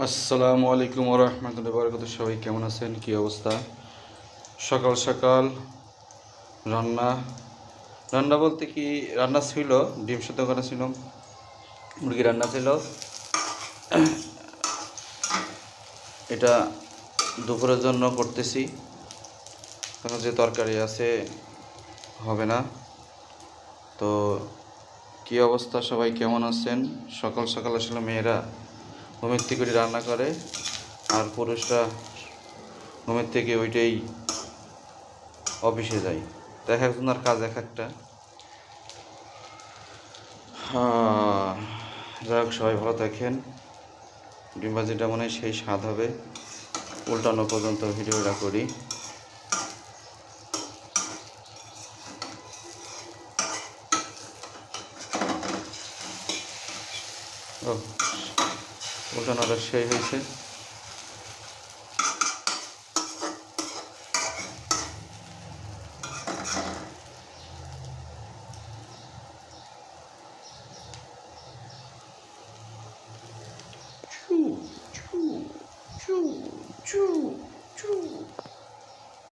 আসসালামু আলাইকুম ওয়া রাহমাতুল্লাহি ওয়া বারাকাতুহু। সবাই কেমন আছেন? কি অবস্থা? সকাল সকাল রান্না রান্না বলতে কি, রান্না ছিল, ডিম সেদ্ধ করা ছিল, মুরগি রান্না ছিল। এটা দুপুরের জন্য করতেছি, কারণ যে তরকারি আছে হবে না। তো কি অবস্থা, সবাই কেমন আছেন? সকাল সকাল আসলে মেয়েরা ঘুমের থেকে উঠে রান্না করে, আর পুরুষরা ঘুমের থেকে ওইটাই অফিসে যাই। তো এক একজনের কাজ এক একটা। যাই হোক, সবাই ভালো থাকেন। ডিম ভাজিটা মনে হয় সেই স্বাদ হবে, উল্টানো পর্যন্ত ভিডিওটা করি। ও, উল্টানোটা সেই হয়েছে। চু চু চু চু চু